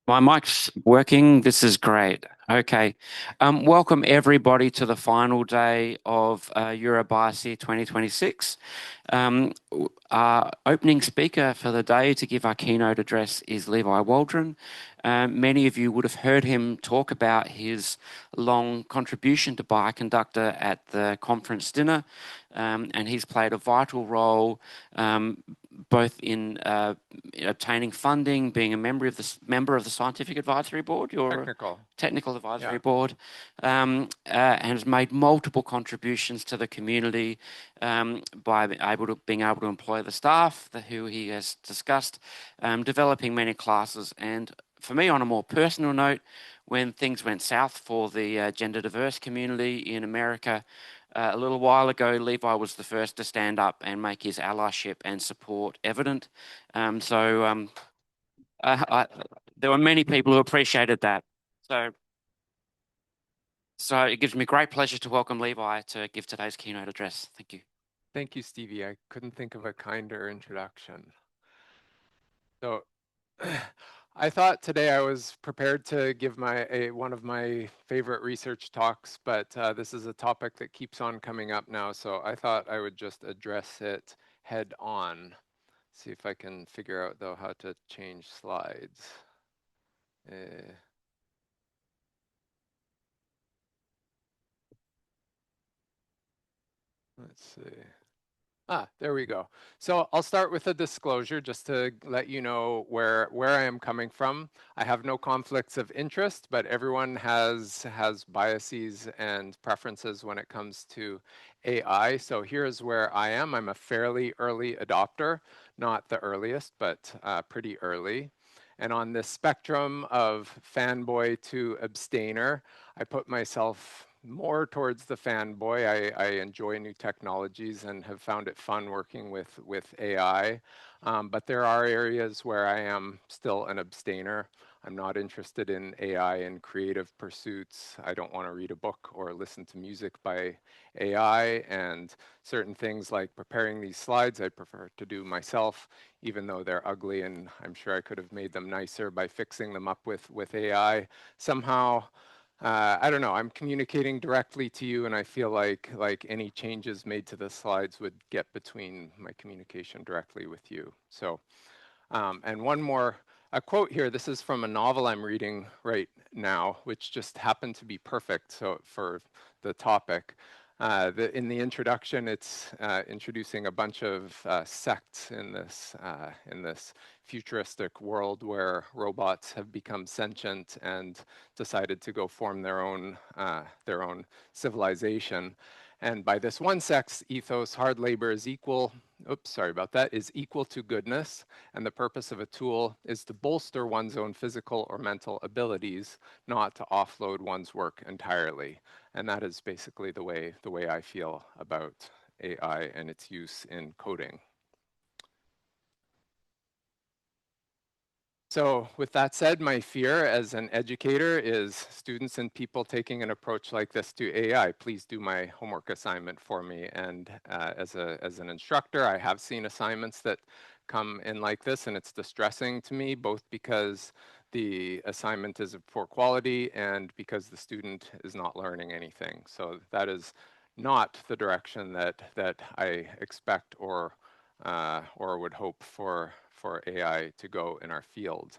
My mic's working. This is great. Okay. Welcome everybody to the final day of EuroBioC 2026. Our opening speaker for the day to give our keynote address is Levi Waldron. Many of you would have heard him talk about his long contribution to Bioconductor at the conference dinner, and he's played a vital role both in obtaining funding, being a member of the scientific advisory board, your technical advisory board, and has made multiple contributions to the community by being able to employ the staff who he has discussed, developing many classes, and for me, on a more personal note, when things went south for the gender diverse community in America, a little while ago, Levi was the first to stand up and make his allyship and support evident. There were many people who appreciated that. So it gives me great pleasure to welcome Levi to give today's keynote address. Thank you. Thank you, Stevie. I couldn't think of a kinder introduction. So I thought today I was prepared to give one of my favorite research talks, but this is a topic that keeps on coming up now, so I thought I would just address it head on. See if I can figure out, though, how to change slides. Let's see. There we go. So I'll start with a disclosure just to let you know where I am coming from. I have no conflicts of interest, but everyone has biases and preferences when it comes to AI. So here's where I am. I'm a fairly early adopter, not the earliest, but pretty early. And on this spectrum of fanboy to abstainer, I put myself more towards the fanboy. I enjoy new technologies and have found it fun working with AI. But there are areas where I am still an abstainer. I'm not interested in AI and creative pursuits. I don't want to read a book or listen to music by AI. And certain things like preparing these slides, I prefer to do myself, even though they're ugly. And I'm sure I could have made them nicer by fixing them up with AI. Somehow, I don't know, I'm communicating directly to you, and I feel like any changes made to the slides would get between my communication directly with you. So, and one more, a quote here, this is from a novel I'm reading right now, which just happened to be perfect for the topic. In the introduction, it's introducing a bunch of sects in this futuristic world where robots have become sentient and decided to go form their own civilization. And by this one sect's ethos, hard labor is equal to goodness, and the purpose of a tool is to bolster one's own physical or mental abilities, not to offload one's work entirely. And that is basically the way I feel about AI and its use in coding. So with that said, my fear as an educator is students and people taking an approach like this to AI. Please do my homework assignment for me. And as an instructor, I have seen assignments that come in like this, and it's distressing to me, both because the assignment is of poor quality and because the student is not learning anything. So that is not the direction that I expect or would hope for AI to go in our field.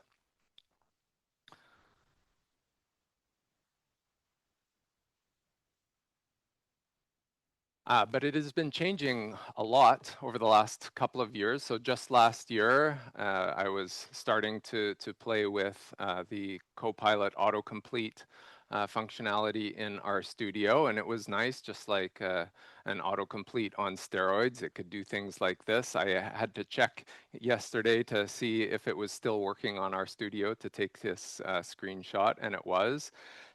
But it has been changing a lot over the last couple of years. So just last year, I was starting to play with the Copilot autocomplete functionality in our studio, and it was nice, just like an autocomplete on steroids. It could do things like this. I had to check yesterday to see if it was still working on our studio to take this screenshot, and it was.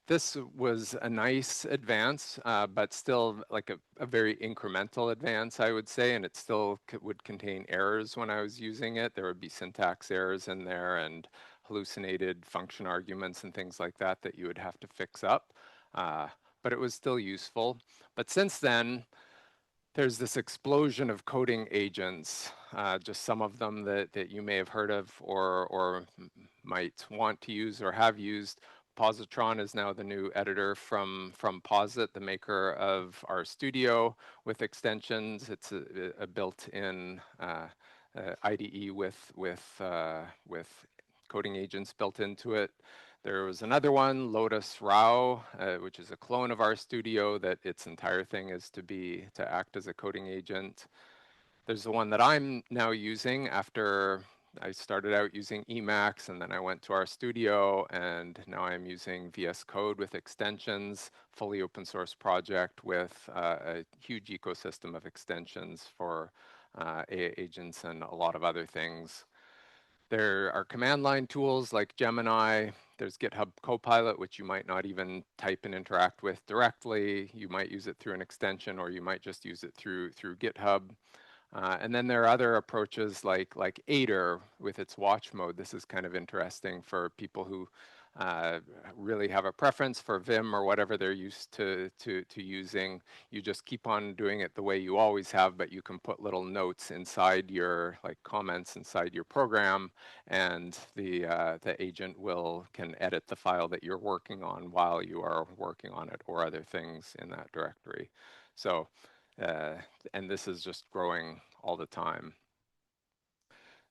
This was a nice advance, but still like a very incremental advance, I would say, and it still would contain errors when I was using it. There would be syntax errors in there and hallucinated function arguments and things like that that you would have to fix up, but it was still useful. But since then, there's this explosion of coding agents, just some of them that you may have heard of or might want to use or have used. Positron is now the new editor from Posit, the maker of RStudio with extensions. It's a built-in IDE with coding agents built into it. There was another one, Lotus Rao, which is a clone of RStudio that its entire thing is to act as a coding agent. There's the one that I'm now using after I started out using Emacs and then I went to RStudio and now I'm using VS Code with extensions, fully open source project with a huge ecosystem of extensions for agents and a lot of other things. There are command line tools like Gemini. There's GitHub Copilot, which you might not even type and interact with directly. You might use it through an extension, or you might just use it through GitHub. And then there are other approaches like Aider with its watch mode. This is kind of interesting for people who really have a preference for Vim or whatever they're used to using. You just keep on doing it the way you always have, but you can put little notes inside your, like comments inside your program, and the agent can edit the file that you're working on while you are working on it or other things in that directory. So, and this is just growing all the time.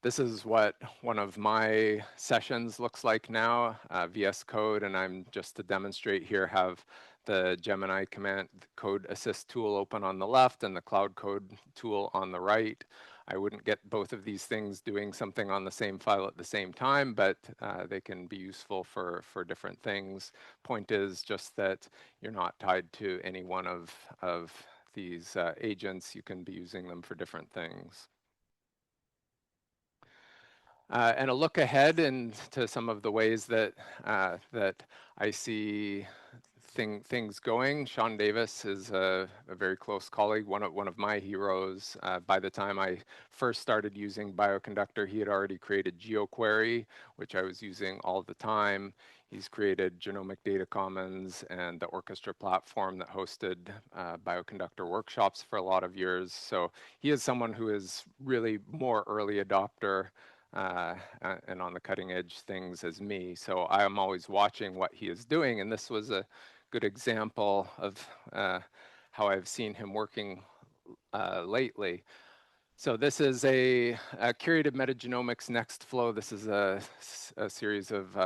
This is what one of my sessions looks like now, VS Code, and I'm just to demonstrate here have the Gemini command code assist tool open on the left and the cloud code tool on the right. I wouldn't get both of these things doing something on the same file at the same time, but they can be useful for different things. Point is just that you're not tied to any one of these agents. You can be using them for different things. And a look ahead into some of the ways that that I see things going. Sean Davis is a very close colleague, one of my heroes. By the time I first started using Bioconductor, he had already created GeoQuery, which I was using all the time. He's created Genomic Data Commons and the Orchestra platform that hosted Bioconductor workshops for a lot of years. So he is someone who is really more early adopter and on the cutting edge things as me. So I am always watching what he is doing, and this was a good example of how I've seen him working lately. So this is a curated metagenomics next flow. This is a series of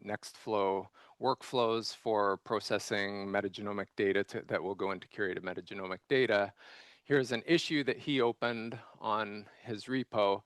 next flow workflows for processing metagenomic data that will go into curated metagenomic data. Here's an issue that he opened on his repo.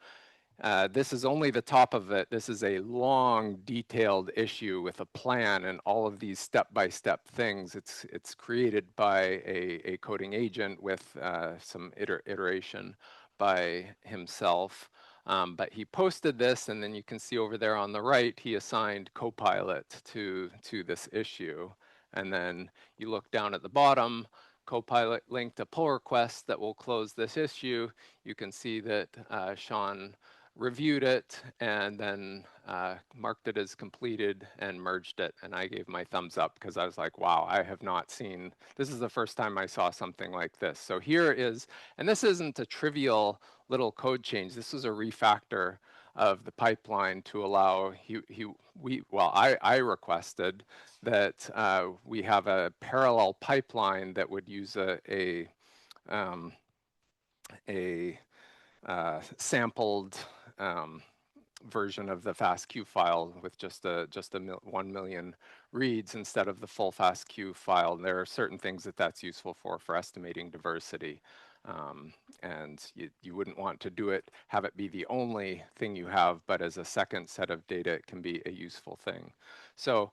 This is only the top of it. This is a long, detailed issue with a plan and all of these step-by-step things. It's created by a coding agent with some iteration by himself. But he posted this, and then you can see over there on the right, he assigned Copilot to this issue. And then you look down at the bottom, Copilot linked a pull request that will close this issue. You can see that Sean reviewed it and then marked it as completed and merged it. And I gave my thumbs up because I was like, wow, I have not seen, this is the first time I saw something like this. So here is, and this isn't a trivial little code change. This is a refactor of the pipeline to allow, I requested that we have a parallel pipeline that would use a sampled version of the FASTQ file with just 1 million reads instead of the full FASTQ file. And there are certain things that's useful for estimating diversity. And you wouldn't want to do it, have it be the only thing you have, but as a second set of data, it can be a useful thing. So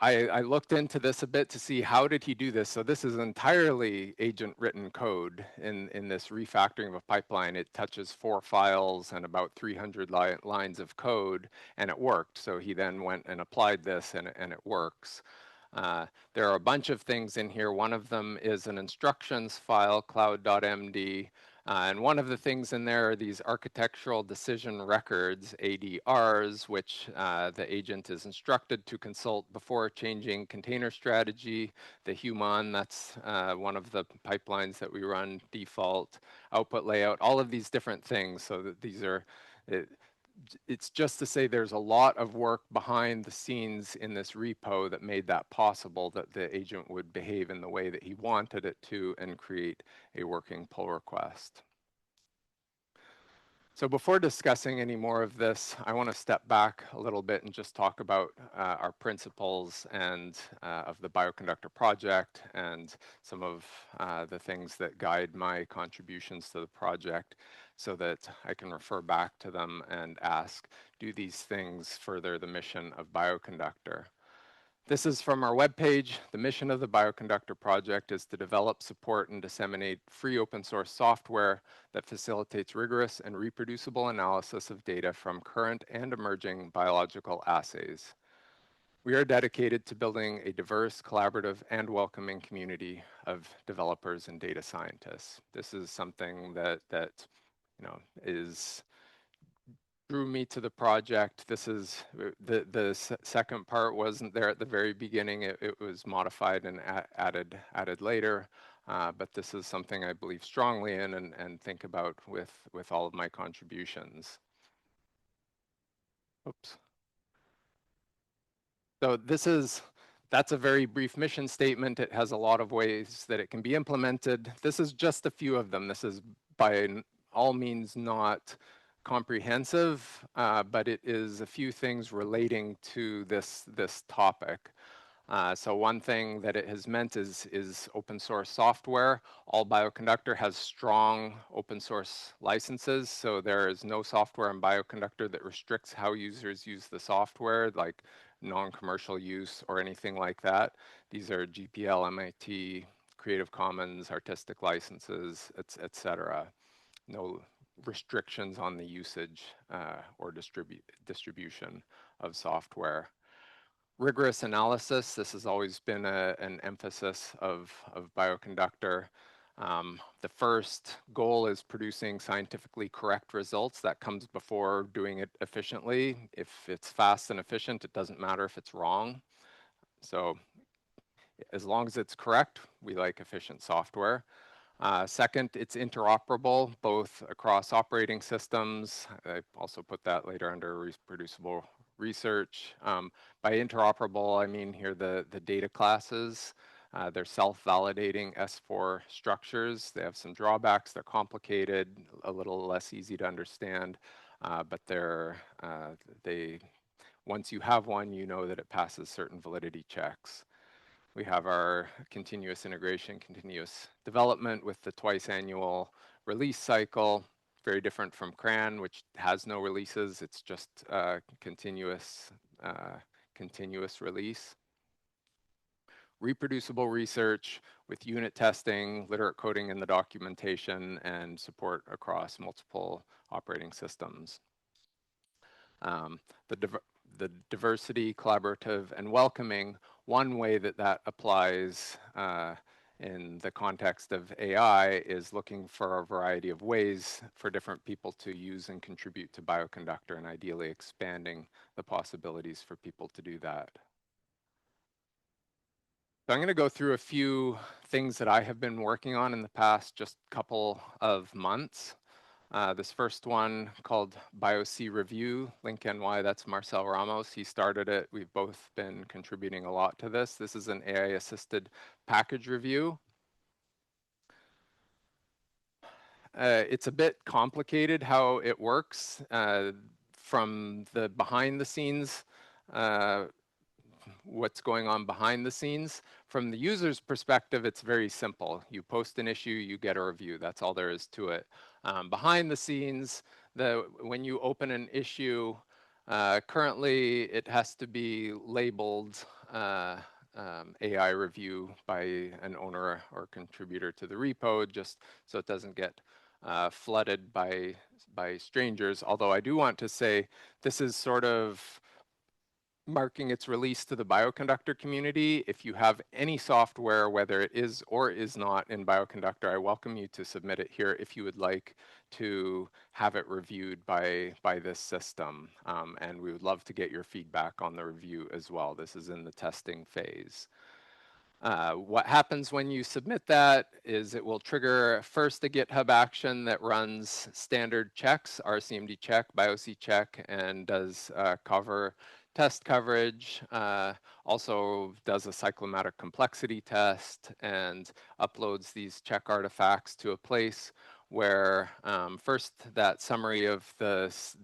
I looked into this a bit to see how did he do this. So this is entirely agent-written code in this refactoring of a pipeline. It touches 4 files and about 300 lines of code, and it worked. So he then went and applied this, and it works. There are a bunch of things in here. One of them is an instructions file, cloud.md. And one of the things in there are these architectural decision records, ADRs, which the agent is instructed to consult before changing container strategy. The human, that's one of the pipelines that we run, default, output layout, all of these different things. So that these are, it's just to say there's a lot of work behind the scenes in this repo that made that possible, that the agent would behave in the way that he wanted it to and create a working pull request. So before discussing any more of this, I want to step back a little bit and just talk about our principles and of the Bioconductor project and some of the things that guide my contributions to the project so that I can refer back to them and ask, do these things further the mission of Bioconductor? This is from our webpage. The mission of the Bioconductor project is to develop, support, and disseminate free open source software that facilitates rigorous and reproducible analysis of data from current and emerging biological assays. We are dedicated to building a diverse, collaborative, and welcoming community of developers and data scientists. This is something that is drew me to the project. This is the second part wasn't there at the very beginning. It was modified and added later. But this is something I believe strongly in and think about with all of my contributions. Oops. So that's a very brief mission statement. It has a lot of ways that it can be implemented. This is just a few of them. This is by all means not comprehensive, but it is a few things relating to this topic. So one thing that it has meant is open source software. All Bioconductor has strong open source licenses, so there is no software in Bioconductor that restricts how users use the software, like non-commercial use or anything like that. These are GPL, MIT, Creative Commons, artistic licenses, etc. No restrictions on the usage or distribution of software. Rigorous analysis, this has always been an emphasis of Bioconductor. The first goal is producing scientifically correct results. That comes before doing it efficiently. If it's fast and efficient, it doesn't matter if it's wrong. So as long as it's correct, we like efficient software. Second, it's interoperable both across operating systems. I also put that later under reproducible research. By interoperable, I mean here the data classes. They're self-validating S4 structures. They have some drawbacks. They're complicated, a little less easy to understand, but once you have one, you know that it passes certain validity checks. We have our continuous integration, continuous development with the twice annual release cycle, very different from CRAN, which has no releases. It's just continuous release. Reproducible research with unit testing, literate coding in the documentation, and support across multiple operating systems. The diversity, collaborative, and welcoming, one way that applies in the context of AI is looking for a variety of ways for different people to use and contribute to Bioconductor, and ideally expanding the possibilities for people to do that. So I'm going to go through a few things that I have been working on in the past just couple of months. This first one called BioC Review, Link NY, that's Marcel Ramos. He started it. We've both been contributing a lot to this. This is an AI-assisted package review. It's a bit complicated how it works from the behind the scenes, what's going on behind the scenes. From the user's perspective, it's very simple. You post an issue, you get a review. That's all there is to it. Behind the scenes, when you open an issue, currently it has to be labeled AI review by an owner or contributor to the repo, just so it doesn't get flooded by strangers. Although I do want to say this is sort of marking its release to the Bioconductor community. If you have any software, whether it is or is not in Bioconductor, I welcome you to submit it here if you would like to have it reviewed by this system. And we would love to get your feedback on the review as well. This is in the testing phase. What happens when you submit that is it will trigger first a GitHub action that runs standard checks, RCMD check, BioC check, and does cover test coverage, also does a cyclomatic complexity test, and uploads these check artifacts to a place where first that summary of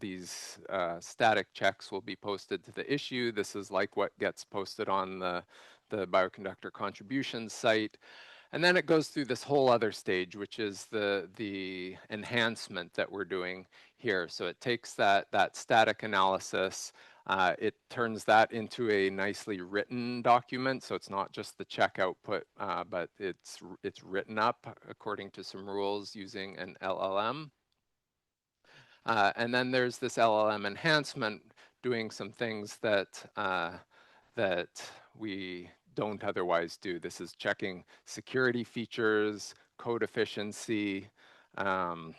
these static checks will be posted to the issue. This is like what gets posted on the Bioconductor contributions site. And then it goes through this whole other stage, which is the enhancement that we're doing here. So it takes that static analysis, it turns that into a nicely written document. So it's not just the check output, but it's written up according to some rules using an LLM. And then there's this LLM enhancement doing some things that we don't otherwise do. This is checking security features, code efficiency. Oh,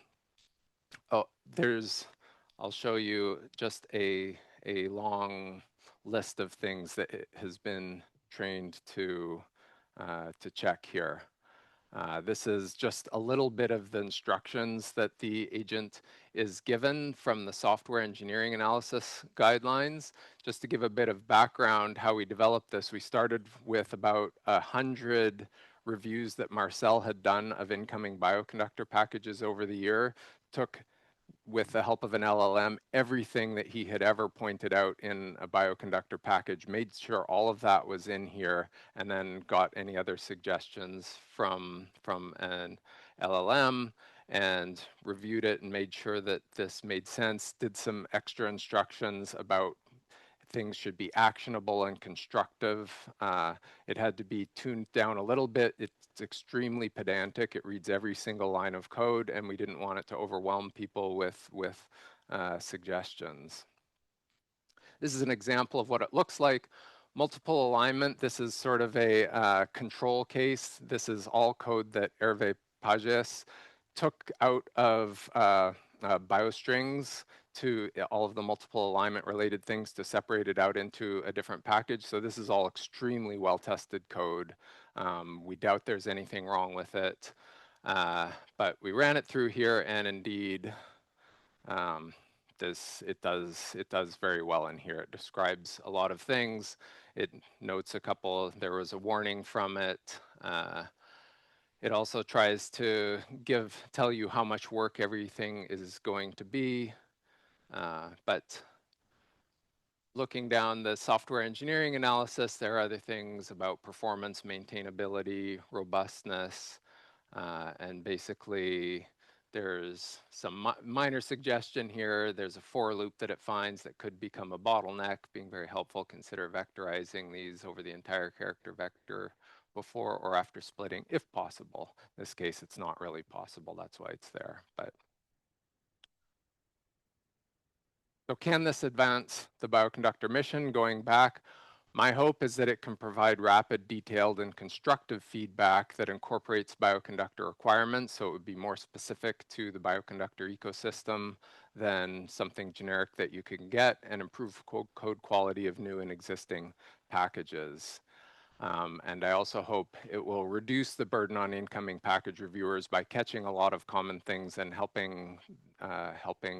I'll show you just a long list of things that it has been trained to check here. This is just a little bit of the instructions that the agent is given from the software engineering analysis guidelines. Just to give a bit of background how we developed this, we started with about 100 reviews that Marcel had done of incoming Bioconductor packages over the year. Took, with the help of an LLM, everything that he had ever pointed out in a Bioconductor package, made sure all of that was in here, and then got any other suggestions from an LLM and reviewed it and made sure that this made sense, did some extra instructions about things should be actionable and constructive. It had to be tuned down a little bit. It's extremely pedantic. It reads every single line of code, and we didn't want it to overwhelm people with suggestions. This is an example of what it looks like. Multiple alignment, this is sort of a control case. This is all code that Hervé Pages took out of biostrings to all of the multiple alignment related things to separate it out into a different package. So this is all extremely well tested code. We doubt there's anything wrong with it, but we ran it through here, and indeed it does very well in here. It describes a lot of things. It notes a couple, there was a warning from it. It also tries to tell you how much work everything is going to be. But looking down the software engineering analysis, there are other things about performance, maintainability, robustness, and basically there's some minor suggestion here. There's a for loop that it finds that could become a bottleneck, being very helpful. Consider vectorizing these over the entire character vector before or after splitting, if possible. In this case, it's not really possible. That's why it's there. But so can this advance the Bioconductor mission? Going back, my hope is that it can provide rapid, detailed, and constructive feedback that incorporates Bioconductor requirements, so it would be more specific to the Bioconductor ecosystem than something generic that you can get, and improve code quality of new and existing packages. And I also hope it will reduce the burden on incoming package reviewers by catching a lot of common things and helping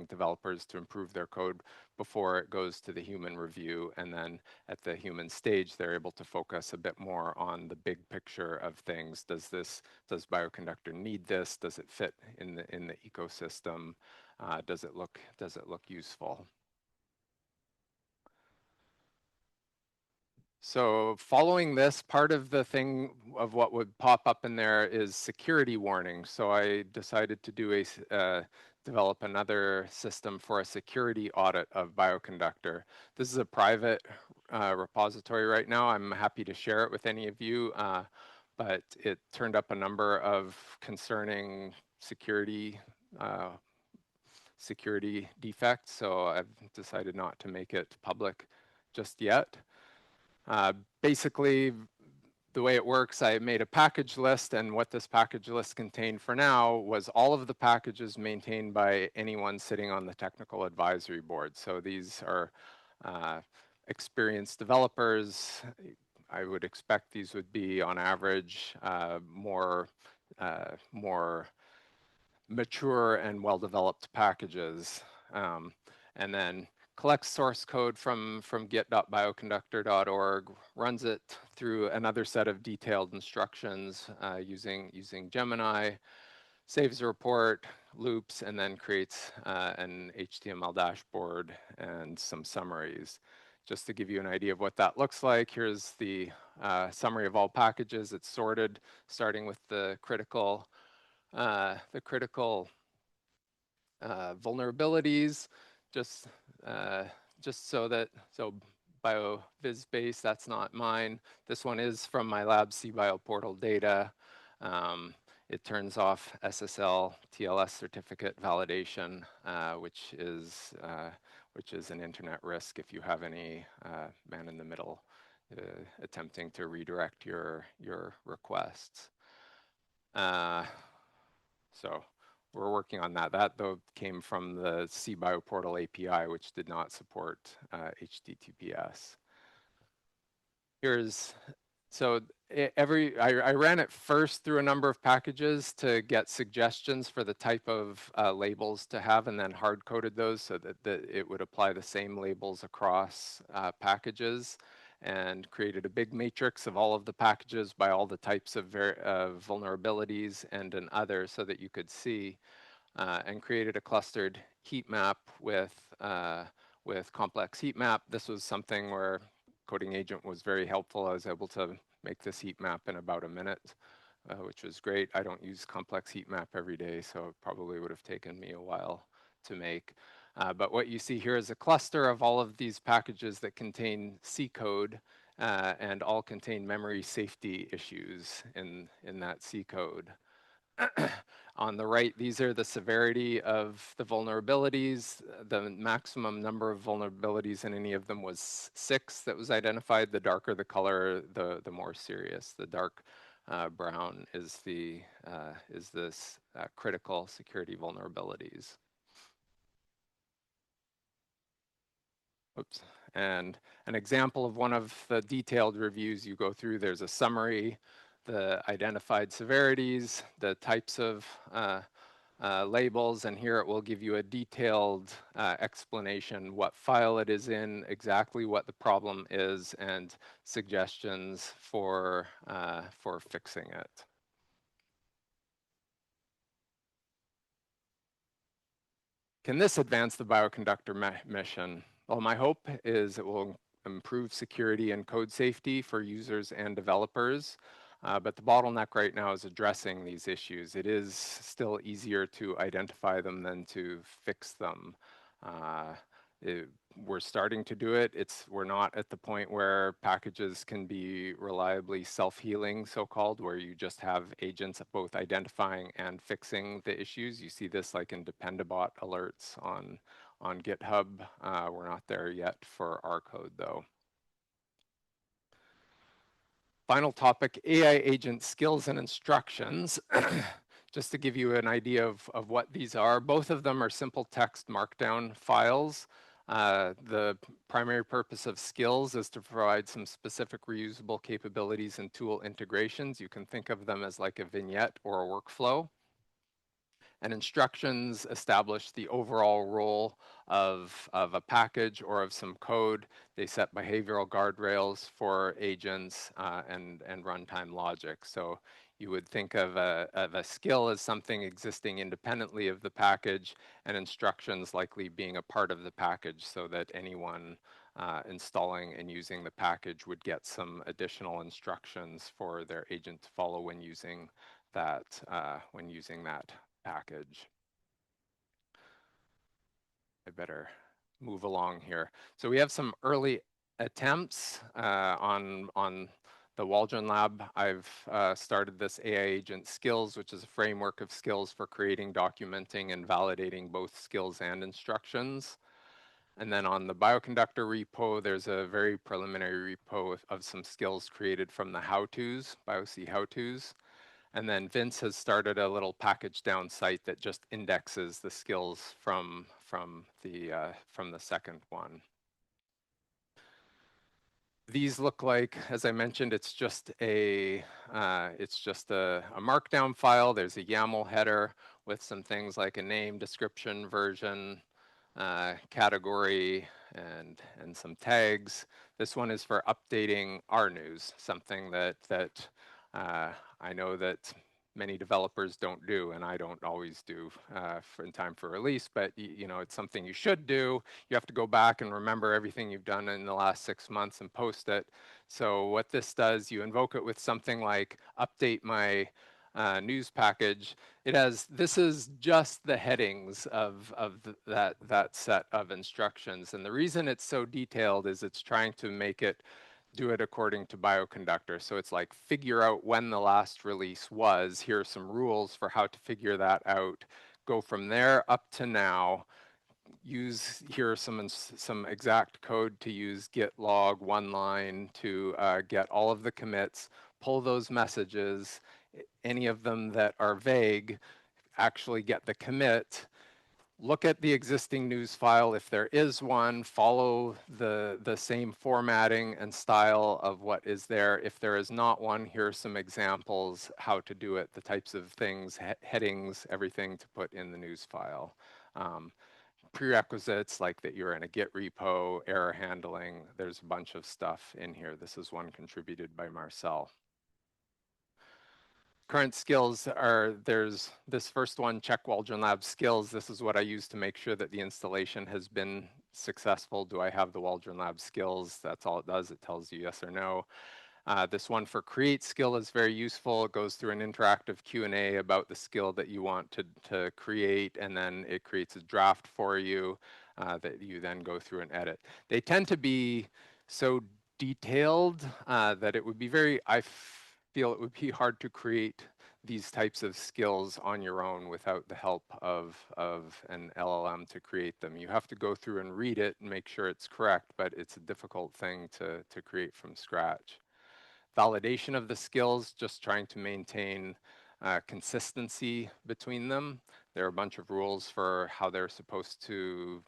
developers to improve their code before it goes to the human review. And then at the human stage, they're able to focus a bit more on the big picture of things. Does Bioconductor need this? Does it fit in the ecosystem? Does it look useful? So following this, part of the thing of what would pop up in there is security warnings. So I decided to develop another system for a security audit of Bioconductor. This is a private repository right now. I'm happy to share it with any of you, but it turned up a number of concerning security defects, so I've decided not to make it public just yet. Basically, the way it works, I made a package list, and what this package list contained for now was all of the packages maintained by anyone sitting on the technical advisory board. So these are experienced developers. I would expect these would be, on average, more mature and well-developed packages. And then collects source code from git.bioconductor.org, runs it through another set of detailed instructions using Gemini, saves a report, loops, and then creates an HTML dashboard and some summaries. Just to give you an idea of what that looks like, here's the summary of all packages. It's sorted, starting with the critical vulnerabilities, just so BioViz base, that's not mine. This one is from my lab CBio portal data. It turns off SSL TLS certificate validation, which is an internet risk if you have any man in the middle attempting to redirect your requests. So we're working on that. That, though, came from the CBio portal API, which did not support HTTPS. I ran it first through a number of packages to get suggestions for the type of labels to have, and then hard-coded those so that it would apply the same labels across packages, and created a big matrix of all of the packages by all the types of vulnerabilities and an other so that you could see, and created a clustered heat map with complex heat map. This was something where Coding Agent was very helpful. I was able to make this heat map in about a minute, which was great. I don't use complex heat map every day, so it probably would have taken me a while to make. But what you see here is a cluster of all of these packages that contain C code and all contain memory safety issues in that C code. On the right, these are the severity of the vulnerabilities. The maximum number of vulnerabilities in any of them was 6 that was identified. The darker the color, the more serious. The dark brown is this critical security vulnerabilities. Oops. And an example of one of the detailed reviews you go through, there's a summary, the identified severities, the types of labels, and here it will give you a detailed explanation, what file it is in, exactly what the problem is, and suggestions for fixing it. Can this advance the Bioconductor mission? Well, my hope is it will improve security and code safety for users and developers. But the bottleneck right now is addressing these issues. It is still easier to identify them than to fix them. We're starting to do it. We're not at the point where packages can be reliably self-healing, so-called, where you just have agents both identifying and fixing the issues. You see this like in Dependabot alerts on GitHub. We're not there yet for our code, though. Final topic, AI agent skills and instructions. Just to give you an idea of what these are, both of them are simple text markdown files. The primary purpose of skills is to provide some specific reusable capabilities and tool integrations. You can think of them as like a vignette or a workflow. And instructions establish the overall role of a package or of some code. They set behavioral guardrails for agents and runtime logic. So you would think of a skill as something existing independently of the package, and instructions likely being a part of the package so that anyone installing and using the package would get some additional instructions for their agent to follow when using that package. I better move along here. So we have some early attempts on the Waldron lab. I've started this AI agent skills, which is a framework of skills for creating, documenting, and validating both skills and instructions. And then on the Bioconductor repo, there's a very preliminary repo of some skills created from the how-tos, BioC how-tos. And then Vince has started a little package down site that just indexes the skills from the second one. These look like, as I mentioned, it's just a markdown file. There's a YAML header with some things like a name, description, version, category, and some tags. This one is for updating our news, something that I know that many developers don't do, and I don't always do in time for release, but you know, it's something you should do. You have to go back and remember everything you've done in the last 6 months and post it. So what this does, you invoke it with something like update my news package. This is just the headings of that set of instructions. And the reason it's so detailed is it's trying to make it do it according to Bioconductor. So it's like figure out when the last release was. Here are some rules for how to figure that out. Go from there up to now. Here are some exact code to use git log one line to get all of the commits, pull those messages, any of them that are vague, actually get the commit, look at the existing news file if there is one, follow the same formatting and style of what is there. If there is not one, here are some examples how to do it, the types of things, headings, everything to put in the news file. Prerequisites like that you're in a Git repo, error handling, there's a bunch of stuff in here. This is one contributed by Marcel. Current skills are, there's this first one, check Waldron Lab skills. This is what I use to make sure that the installation has been successful. Do I have the Waldron Lab skills? That's all it does. It tells you yes or no. This one for create skill is very useful. It goes through an interactive Q&A about the skill that you want to create, and then it creates a draft for you that you then go through and edit. They tend to be so detailed that it would be I feel it would be hard to create these types of skills on your own without the help of an LLM to create them. You have to go through and read it and make sure it's correct, but it's a difficult thing to create from scratch. Validation of the skills, just trying to maintain consistency between them. There are a bunch of rules for how they're supposed to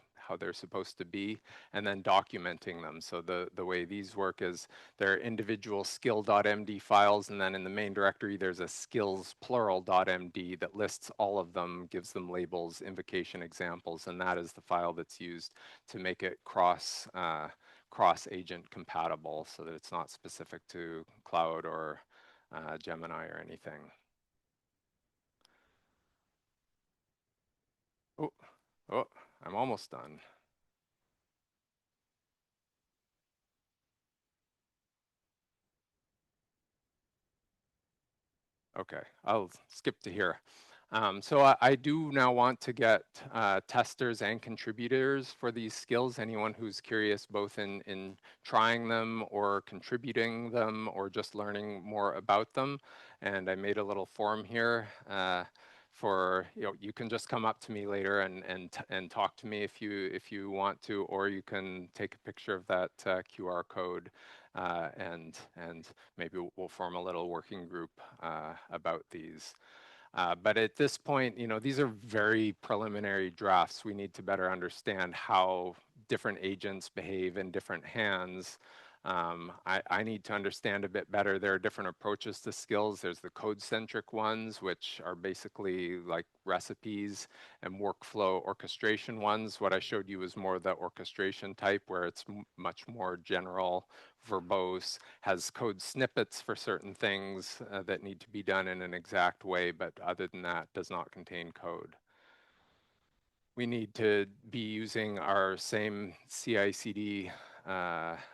be, and then documenting them. So the way these work is they're individual skill.md files, and then in the main directory there's a skills plural.md that lists all of them, gives them labels, invocation examples, and that is the file that's used to make it cross-agent compatible so that it's not specific to cloud or Gemini or anything. Oh, I'm almost done. Okay, I'll skip to here. So I do now want to get testers and contributors for these skills, anyone who's curious both in trying them or contributing them or just learning more about them. And I made a little form here for, you can just come up to me later and talk to me if you want to, or you can take a picture of that QR code and maybe we'll form a little working group about these. But at this point, these are very preliminary drafts. We need to better understand how different agents behave in different hands. I need to understand a bit better. There are different approaches to skills. There's the code-centric ones, which are basically like recipes, and workflow orchestration ones. What I showed you is more the orchestration type, where it's much more general, verbose, has code snippets for certain things that need to be done in an exact way, but other than that, does not contain code. We need to be using our same CI/CD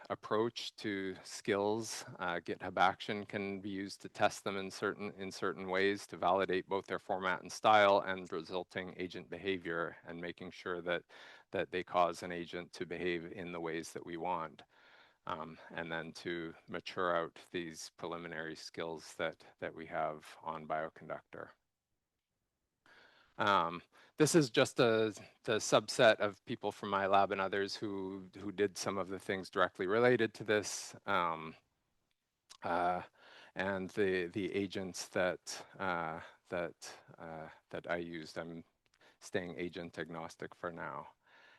approach to skills. GitHub Action can be used to test them in certain ways to validate both their format and style and resulting agent behavior, and making sure that they cause an agent to behave in the ways that we want. And then to mature out these preliminary skills that we have on Bioconductor. This is just the subset of people from my lab and others who did some of the things directly related to this, and the agents that that I used. I'm staying agent agnostic for now,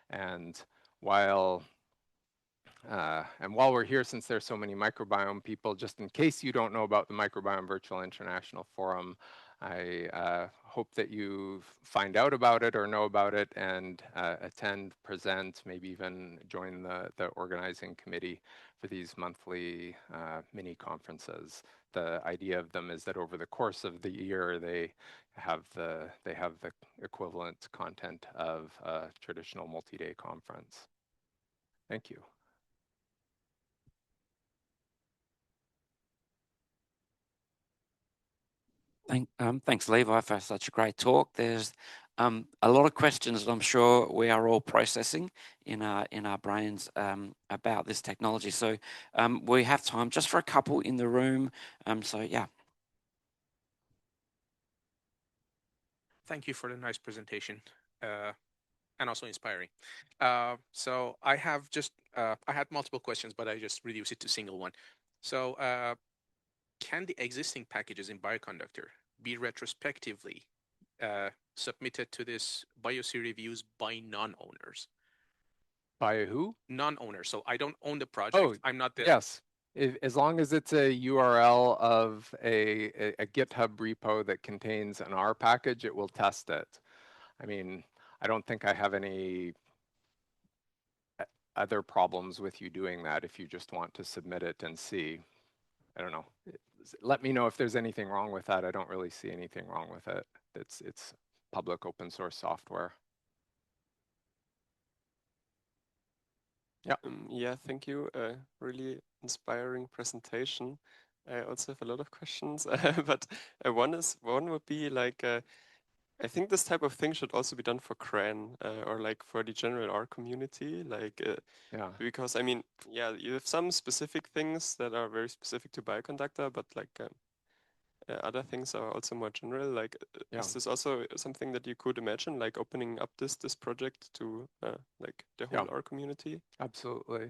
and while while we're here, since there's so many microbiome people, just in case you don't know about the Microbiome Virtual International Forum, I hope that you find out about it or know about it and attend, present, maybe even join the organizing committee for these monthly mini conferences. The idea of them is that over the course of the year, they have the equivalent content of a traditional multi-day conference. Thank you. Thanks, Levi, for such a great talk. There's a lot of questions that I'm sure we are all processing in our brains about this technology. So we have time just for a couple in the room. So yeah. Thank you for the nice presentation and also inspiring. So I have just I had multiple questions, but I just reduced it to single one. So can the existing packages in Bioconductor be retrospectively submitted to this BioC reviews by non-owners? By who? Non-owners. So I don't own the project. Oh, I'm not the. Yes. As long as it's a URL of a GitHub repo that contains an R package, it will test it. I mean, I don't think I have any other problems with you doing that if you just want to submit it and see. I don't know. Let me know if there's anything wrong with that. I don't really see anything wrong with it. It's public open source software. Yeah, thank you. Really inspiring presentation. I also have a lot of questions, but one would be like, I think this type of thing should also be done for CRAN or like for the general R community, like Yeah. because I mean, yeah, you have some specific things that are very specific to Bioconductor, but like other things are also more general. Like, is this also something that you could imagine, like opening up this project to like the whole R community? Absolutely.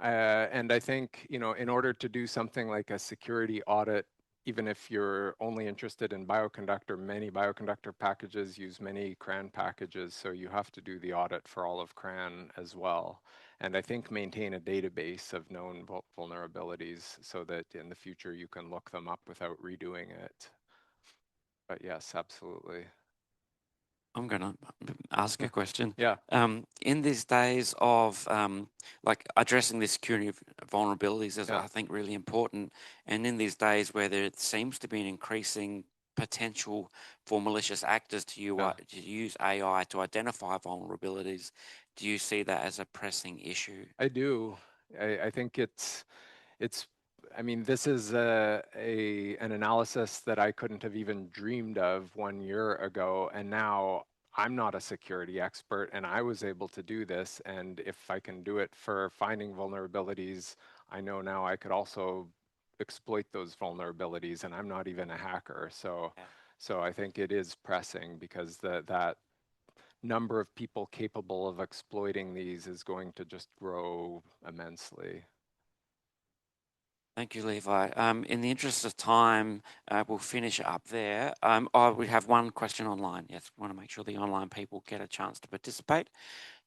And I think, you know, in order to do something like a security audit, even if you're only interested in Bioconductor, many Bioconductor packages use many CRAN packages, so you have to do the audit for all of CRAN as well. And I think maintain a database of known vulnerabilities so that in the future you can look them up without redoing it. But yes, absolutely. I'm going to ask a question. Yeah. In these days of like addressing the security of vulnerabilities is, I think, really important. And in these days where there seems to be an increasing potential for malicious actors to use AI to identify vulnerabilities, do you see that as a pressing issue? I do. I think it's I mean, this is an analysis that I couldn't have even dreamed of 1 year ago, and now I'm not a security expert, and I was able to do this, and if I can do it for finding vulnerabilities, I know now I could also exploit those vulnerabilities, and I'm not even a hacker, so I think it is pressing because that number of people capable of exploiting these is going to just grow immensely. Thank you, Levi. In the interest of time, we'll finish up there. We have one question online. Yes, we want to make sure the online people get a chance to participate.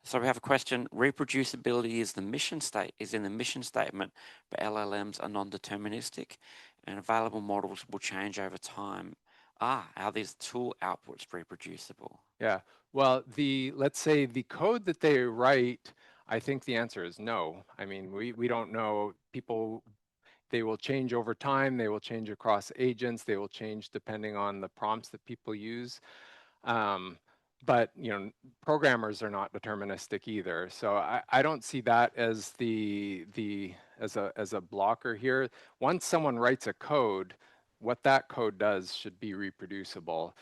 So we have a question. Reproducibility is in the mission statement, but LLMs are non-deterministic, and available models will change over time. Are these tool outputs reproducible? Yeah. Well, let's say the code that they write, I think the answer is no. I mean, we don't know. People, they will change over time. They will change across agents. They will change depending on the prompts that people use. But you know, programmers are not deterministic either. So I don't see that as as a blocker here. Once someone writes a code, what that code does should be reproducible.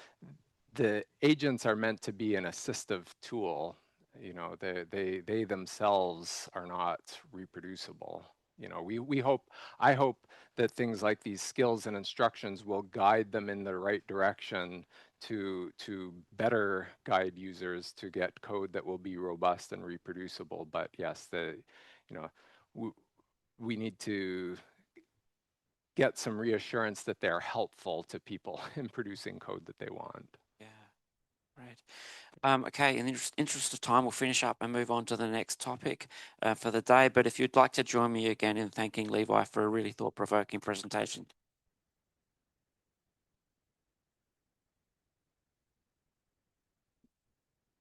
The agents are meant to be an assistive tool. You know, they themselves are not reproducible. You know, I hope that things like these skills and instructions will guide them in the right direction to better guide users to get code that will be robust and reproducible. But yes, we need to get some reassurance that they're helpful to people in producing code that they want. Yeah, right. Okay, in the interest of time, we'll finish up and move on to the next topic for the day. But if you'd like to join me again in thanking Levi for a really thought-provoking presentation.